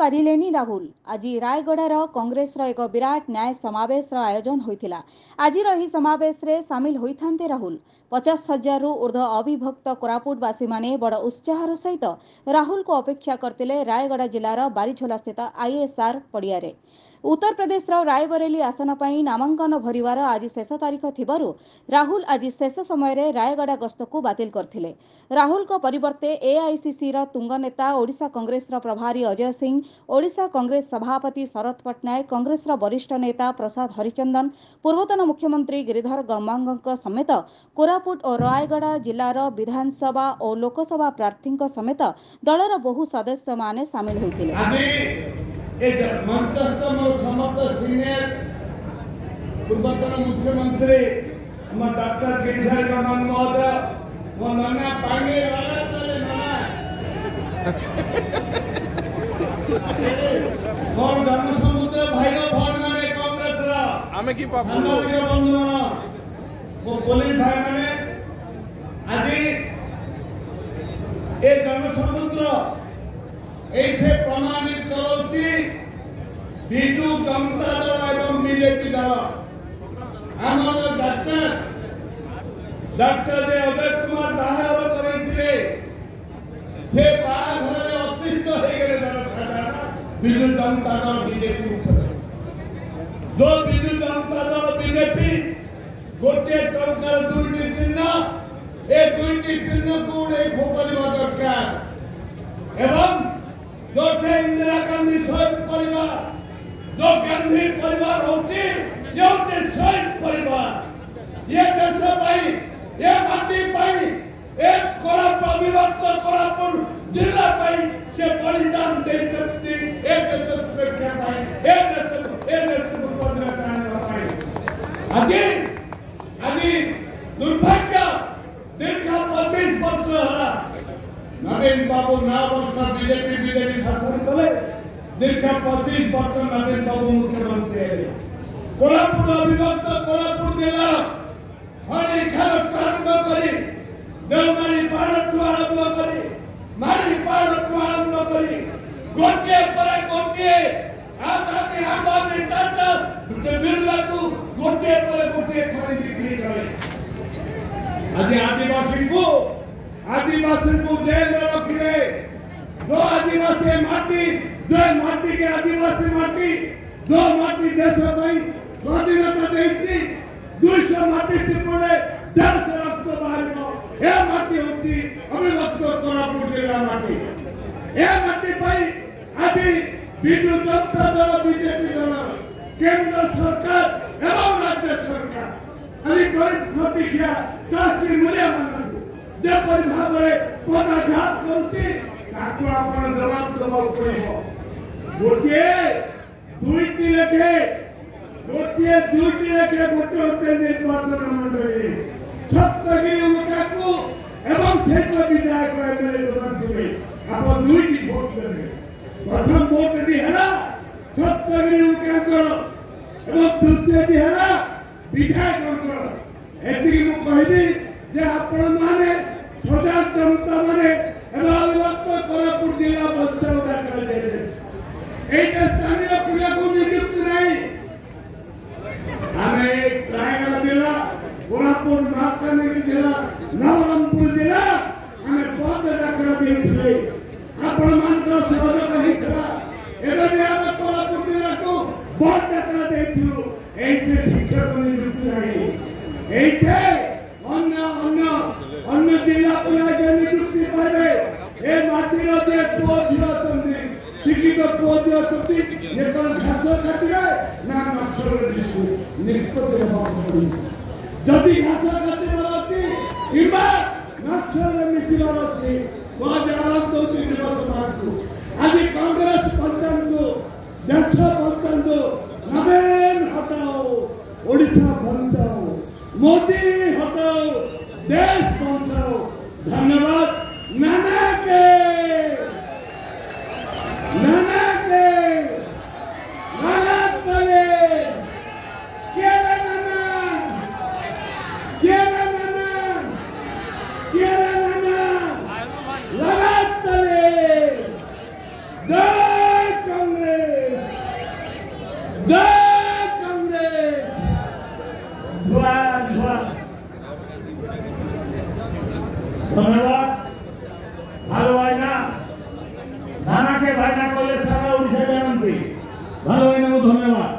पारिलेनी राहुल आज रायगड़ार कांग्रेस एक विराट न्याय समावेश आयोजन होता। आज समावेश रे सामिल होते राहुल 50,000 रु ऊर्ध्व अविभक्त कोरापुटवासी माने बड़ उत्साहर सहित राहुल को अपेक्षा करते रायगड़ा जिलार बारीझोला स्थित आईएसआर पड़ियारे। उत्तर प्रदेश रायबरेली आसन पर नामांकन भरिवार आज शेष तारीख थिबारु राहुल आज शेष समय रे रायगड़ा गस्त को बातिल करथिले। राहुल को परिवर्ते एआईसीसी तुंग नेता ओडिशा कांग्रेस प्रभारी अजय सिंह, ओडिशा कांग्रेस सभापति शरद पट्टनायक, कांग्रेस वरिष्ठ नेता प्रसाद हरिचंदन, पूर्वतन मुख्यमंत्री गिरिधर गमांग समेत कोरापुट और रायगड़ा जिलार विधानसभा और लोकसभा प्रार्थी समेत दलर बहु सदस्य माने सामिल होते। पूर्वतन मुख्यमंत्री डॉक्टर गिरिधर गमांग महोदय मोर जनसमुद्र भाई भौन माने कांग्रेस आमे की बंधुगण वो पुलिस भाई माने आज ए जनसमुद्र एठे प्रमाणित करोति बिजु जनता दल एवं बीजेपी दल आमर डॉक्टर जे अजय कुमार बाहर करैथिले से बाहर अतिष्ठ हो गए जनसाधारण बिजु जनता दल बीजेपी जो बिजु जनता दल बीजेपी गोटे टंकार दुईटी चिन्ह ए दुईटी चिन्ह को फोकल दरकार एवं जो इंदिरा गांधी शहीद परिवार जो गांधी परिवार होती ये होते शहीद परिवार ये देश पाई ये माटी पाई एक कोरापुट विभक्त कोरापुट जिला पाई से बलिदान दे सकती एक देश सुरक्षा पाई एक देश को पाई आदि दुर्भाग्य दीर्घ 25 वर्ष हरा नवीन बाबू 9 वर्ष बीजेपी शासन कले दीर्घ 25 वर्ष नवीन बाबू मुख्यमंत्री कोरापुट अविभक्त कोरापुट जिला हरी खाल प्रारंभ करी देवमारी पाड़ आरंभ करी मारी पाड़ आरंभ करी गोटे पर गोटे आदि अंबानी टाटा बिरला को गोटे पर गोटे खरीद बिक्री करे आज आदिवासी को जेल में रखिए जो आदिवासी माटी जो माटी के आदिवासी माटी जो माटी देश में स्वाधीनता देती 200 माटी से पूरे 10 रक्त बाहर ये माटी होती अविभक्त कोरापुट जिला माटी ये माटी पाई आज बिजु जनता दल बीजेपी दल केंद्र सरकार एवं राज्य सरकार अभी गरीब खटिया चाषी मूल्य मान जेपरी भाव में पदाघात करती जवाब देवाक पड़ो गोटे दुईटी लेखे गोटे गोटे निर्वाचन मंडली सप्तगिरी उनका को एवं शेष विधायक आप दुईटी भोट देंगे प्रथम भोट भी है सप्तगिरी उनका एवं द्वितीय भी है विधायक एति कहबी जे आपण माने सदा जनता माने अविभक्त कोरापुट जिला बच्चा उड़ा एटा स्थानीय पिला को नियुक्त नहीं हमें रायगढ़ जिला कोरापुट मालकानगिरी जिला नवरंगपुर जिला हमें पद डाकरा देइछले आपण मान को सहयोग हितला एबे भी हम कोरापुट जिला को पद डाकरा देइछु एते शिक्षक नियुक्त नहीं एते अन्य जिला नियुक्ति पाए ए माटी शिक्षित पुओ घास काटे ना निष्पत्ति जदि घास काटबार अच्छी किंबा मिशबार अच्छी आज कांग्रेस पंचायत देश पंचायत नवीन हटाओ ओडिशा बचाओ मोदी हटाओ देश बचाओ धन्यवाद नाना के गलत करे केरा नाना गलत करे ধন্যবাদ। ভালো হয় না নানাকে ভাই না করলে সারা উড়িষ্যা জানতে ভালো হয় না। ধন্যবাদ।